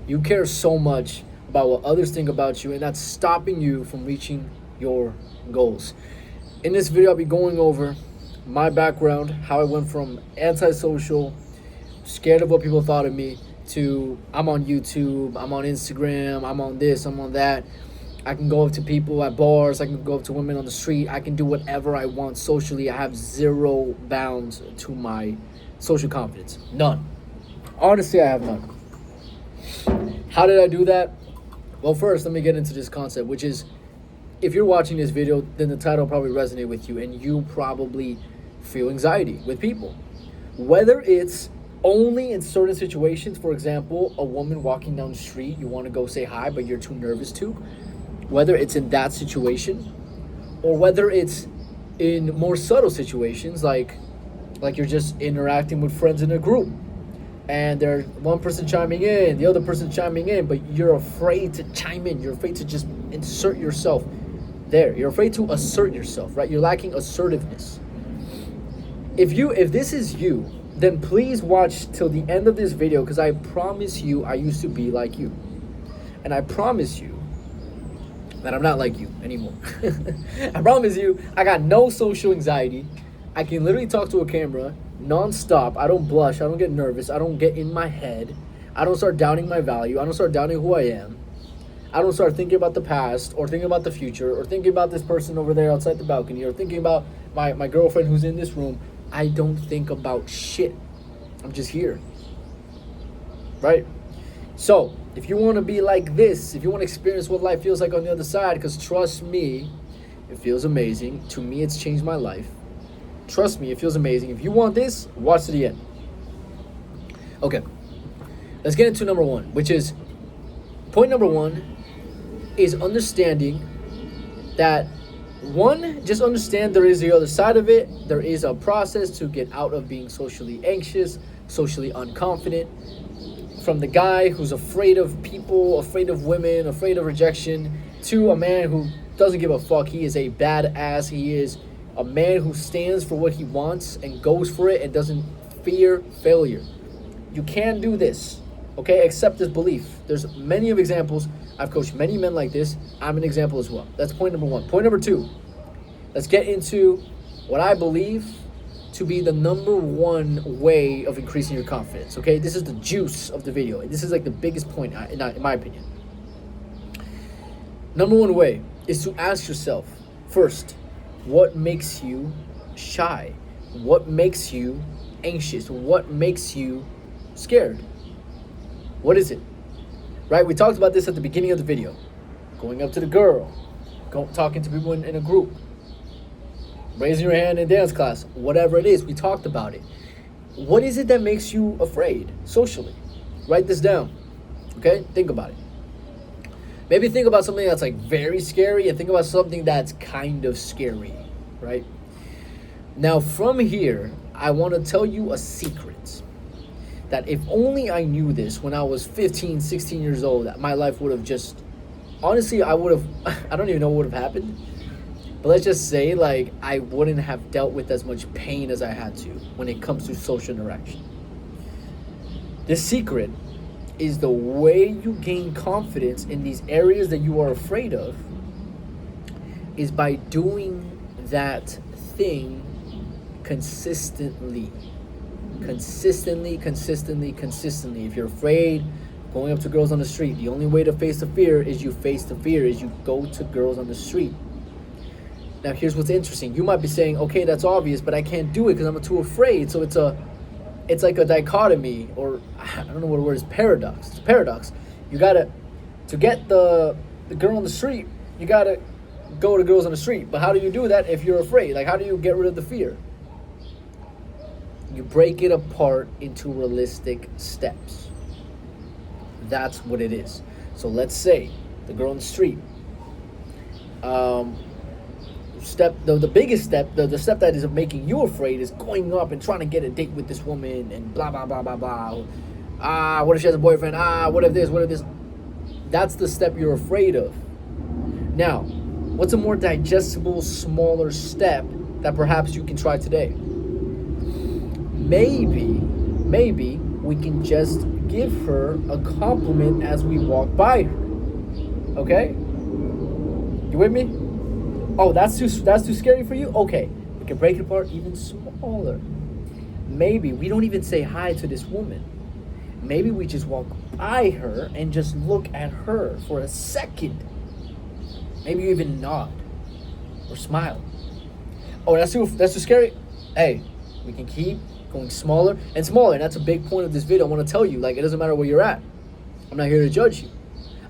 You care so much about what others think about you, and that's stopping you from reaching your goals. In this video, I'll be going over my background, how I went from antisocial, scared of what people thought of me, to I'm on YouTube, I'm on Instagram, I'm on this, I'm on that. I can go up to people at bars, I can go up to women on the street, I can do whatever I want socially. I have zero bounds to my social confidence. None. Honestly, I have none. How did I do that? Well, first, let me get into this concept, which is if you're watching this video, then the title probably resonate with you, and you probably feel anxiety with people. Whether it's only in certain situations, for example, a woman walking down the street, you want to go say hi, but you're too nervous to. Whether it's in that situation, or whether it's in more subtle situations, like you're just interacting with friends in a group, and there's one person chiming in, the other person chiming in, but you're afraid to chime in. You're afraid to just insert yourself there. You're afraid to assert yourself, right? You're lacking assertiveness. If this is you, then please watch till the end of this video, because I promise you I used to be like you. And I promise you that I'm not like you anymore. I promise you I got no social anxiety. I can literally talk to a camera non-stop. I don't blush, I don't get nervous, I don't get in my head, I don't start doubting my value, I don't start doubting who I am, I don't start thinking about the past or thinking about the future or thinking about this person over there outside the balcony or thinking about my girlfriend who's in this room. I don't think about shit. I'm just here, right? So if you want to be like this, if you want to experience what life feels like on the other side, because trust me, it feels amazing. To me, it's changed my life. Trust me, it feels amazing. If you want this, watch to the end. Okay, let's get into number one, which is point number one is understanding that just understand there is the other side of it. There is a process to get out of being socially anxious, socially unconfident. From the guy who's afraid of people, afraid of women, afraid of rejection, to a man who doesn't give a fuck. He is a badass. He is a man who stands for what he wants and goes for it and doesn't fear failure. You can do this, okay? Accept this belief. There's many of examples. I've coached many men like this. I'm an example as well. That's point number one. Point number two, let's get into what I believe to be the number one way of increasing your confidence, okay? This is the juice of the video. This is like the biggest point, in my opinion. Number one way is to ask yourself, first, what makes you shy? What makes you anxious? What makes you scared? What is it? Right? We talked about this at the beginning of the video. Going up to the girl, talking to people in a group, raising your hand in dance class, whatever it is, we talked about it. What is it that makes you afraid socially? Write this down, okay? Think about it. Maybe think about something that's like very scary and think about something that's kind of scary, right? Now from here, I want to tell you a secret that if only I knew this when I was 15, 16 years old, my life would have just, honestly, I don't even know what would have happened. But let's just say, like, I wouldn't have dealt with as much pain as I had to when it comes to social interaction. The secret is the way you gain confidence in these areas that you are afraid of is by doing that thing consistently. Consistently. If you're afraid going up to girls on the street, the only way to face the fear is you go to girls on the street. Now here's what's interesting. You might be saying, okay, that's obvious, but I can't do it because I'm too afraid. So it's like a dichotomy, or I don't know what the word is, paradox. It's a paradox. You gotta, to get the girl on the street, you gotta go to girls on the street. But how do you do that if you're afraid? Like, how do you get rid of the fear? You break it apart into realistic steps. That's what it is. So let's say the girl on the street, the biggest step, the step that is making you afraid is going up and trying to get a date with this woman and blah, blah, blah, blah, blah. What if she has a boyfriend? What if this? That's the step you're afraid of. Now, what's a more digestible, smaller step that perhaps you can try today? Maybe we can just give her a compliment as we walk by her. Okay? You with me? Oh, that's too scary for you? Okay. We can break it apart even smaller. Maybe we don't even say hi to this woman. Maybe we just walk by her and just look at her for a second. Maybe you even nod or smile. Oh, that's too scary? Hey, we can keep going smaller and smaller. And that's a big point of this video. I want to tell you, like, it doesn't matter where you're at. I'm not here to judge you.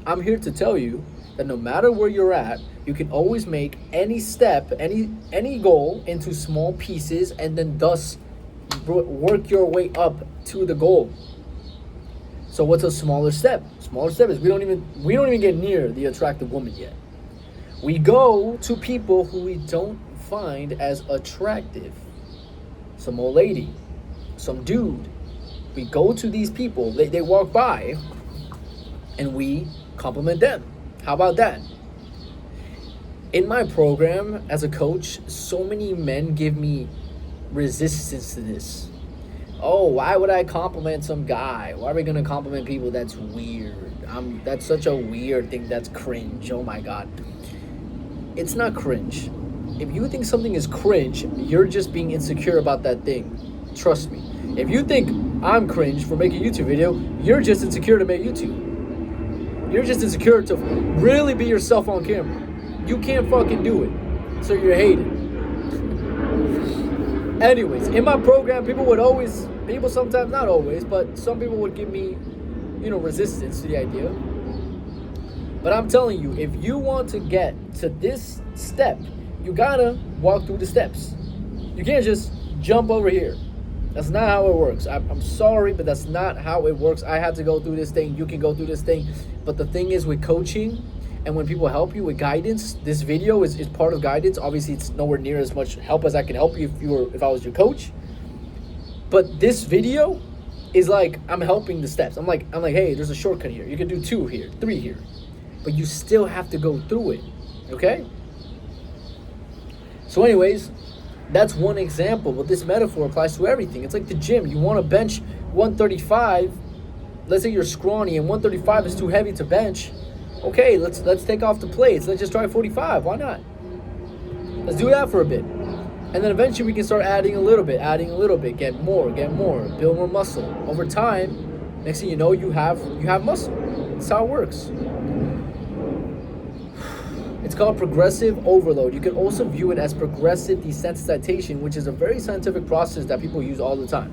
I'm here to tell you that no matter where you're at, you can always make any step, any goal into small pieces, and then thus work your way up to the goal. So what's a smaller step? Smaller step is we don't even get near the attractive woman yet. We go to people who we don't find as attractive. Some old lady, some dude. We go to these people, they walk by, and we compliment them. How about that? In my program as a coach, so many men give me resistance to this. Oh, why would I compliment some guy? Why are we gonna compliment people? That's weird. That's such a weird thing. That's cringe. Oh my God. It's not cringe. If you think something is cringe, you're just being insecure about that thing. Trust me. If you think I'm cringe for making a YouTube video, you're just insecure to make YouTube. You're just insecure to really be yourself on camera. You can't fucking do it. So you're hated. Anyways, in my program, people sometimes, not always, but some people would give me, resistance to the idea. But I'm telling you, if you want to get to this step, you gotta walk through the steps. You can't just jump over here. That's not how it works. I'm sorry, but that's not how it works. I had to go through this thing. You can go through this thing. But the thing is with coaching and when people help you with guidance, this video is part of guidance. Obviously, it's nowhere near as much help as I can help you if I was your coach. But this video is like I'm helping the steps. I'm like, hey, there's a shortcut here. You can do 2 here, 3 here. But you still have to go through it. Okay? So anyways, that's one example, but this metaphor applies to everything. It's like the gym. You want to bench 135. Let's say you're scrawny and 135 is too heavy to bench. Okay, let's take off the plates. Let's just try 45. Why not? Let's do that for a bit. And then eventually we can start adding a little bit, get more, build more muscle. Over time, next thing you know, you have muscle. That's how it works. It's called progressive overload. You can also view it as progressive desensitization, which is a very scientific process that people use all the time.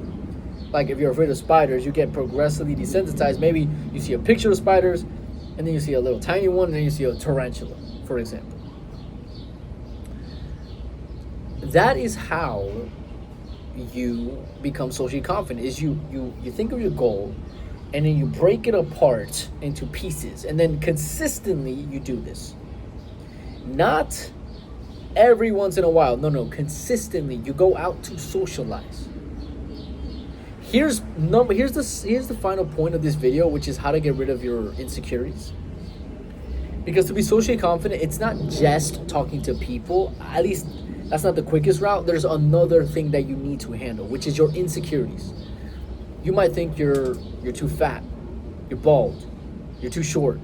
Like if you're afraid of spiders, you get progressively desensitized. Maybe you see a picture of spiders, and then you see a little tiny one, and then you see a tarantula, for example. That is how you become socially confident, is you think of your goal, and then you break it apart into pieces, and then consistently you do this. Not every once in a while. No. Consistently, you go out to socialize. Here's the final point of this video, which is how to get rid of your insecurities. Because to be socially confident, it's not just talking to people. At least that's not the quickest route. There's another thing that you need to handle, which is your insecurities. You might think you're too fat, you're bald, you're too short,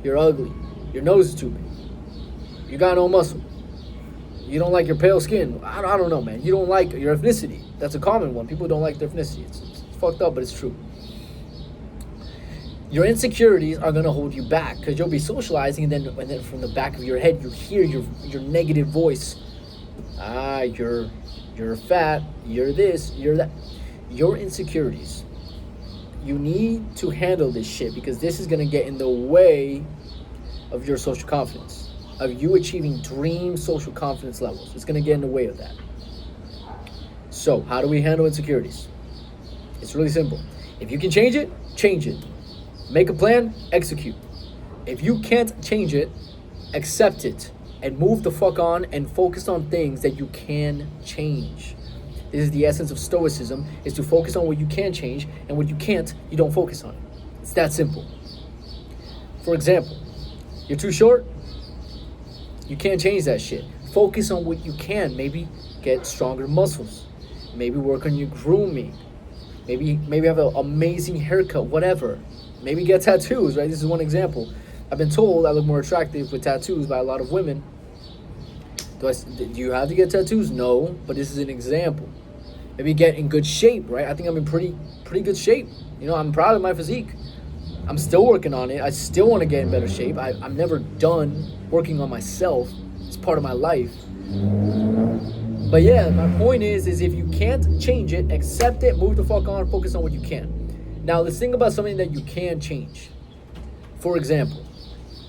you're ugly, your nose is too big. You got no muscle. You don't like your pale skin. I don't know, man. You don't like your ethnicity. That's a common one. People don't like their ethnicity. It's fucked up, but it's true. Your insecurities are going to hold you back because you'll be socializing, and then from the back of your head, you hear your negative voice. You're fat. You're this. You're that. Your insecurities. You need to handle this shit because this is going to get in the way of your social confidence. Of you achieving dream social confidence levels. It's going to get in the way of that. So, how do we handle insecurities? It's really simple. If you can change it, change it. Make a plan, execute. If you can't change it, accept it and move the fuck on and focus on things that you can change. This is the essence of stoicism, is to focus on what you can change, and what you can't, you don't focus on it. It's that simple. For example, you're too short, you can't change that shit. Focus on what you can. Maybe get stronger muscles. Maybe work on your grooming. Maybe have an amazing haircut, whatever. Maybe get tattoos, right? This is one example. I've been told I look more attractive with tattoos by a lot of women. Do you have to get tattoos? No, but this is an example. Maybe get in good shape, right? I think I'm in pretty good shape. You know, I'm proud of my physique. I'm still working on it. I still want to get in better shape. I'm never done working on myself. It's part of my life. But yeah, my point is if you can't change it, accept it, move the fuck on, focus on what you can. Now, let's think about something that you can change. For example,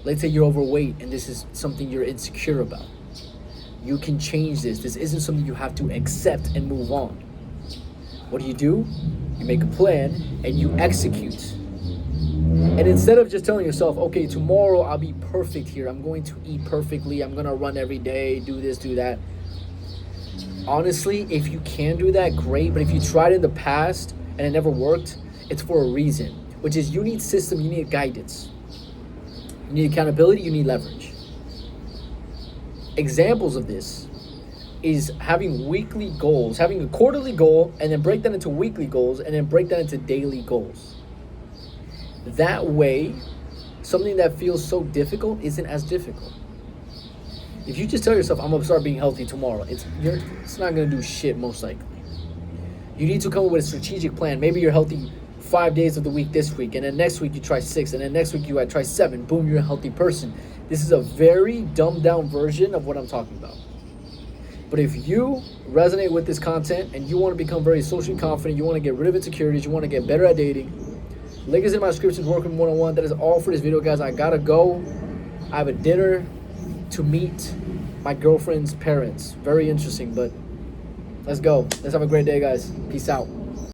let's say you're overweight and this is something you're insecure about. You can change this. This isn't something you have to accept and move on. What do? You make a plan and you execute. And instead of just telling yourself, okay, tomorrow I'll be perfect here. I'm going to eat perfectly. I'm going to run every day, do this, do that. Honestly, if you can do that, great. But if you tried in the past and it never worked, it's for a reason, which is you need system, you need guidance. You need accountability, you need leverage. Examples of this is having weekly goals, having a quarterly goal, and then break that into weekly goals, and then break that into daily goals. That way, something that feels so difficult isn't as difficult. If you just tell yourself, I'm gonna start being healthy tomorrow, it's not gonna do shit most likely. You need to come up with a strategic plan. Maybe you're healthy 5 days of the week this week, and then next week you try 6, and then next week you try 7. Boom, you're a healthy person. This is a very dumbed down version of what I'm talking about. But if you resonate with this content and you want to become very socially confident, you want to get rid of insecurities, you want to get better at dating, link is in my description, Working 101. That is all for this video, guys. I gotta go. I have a dinner to meet my girlfriend's parents. Very interesting, but let's go. Let's have a great day, guys. Peace out.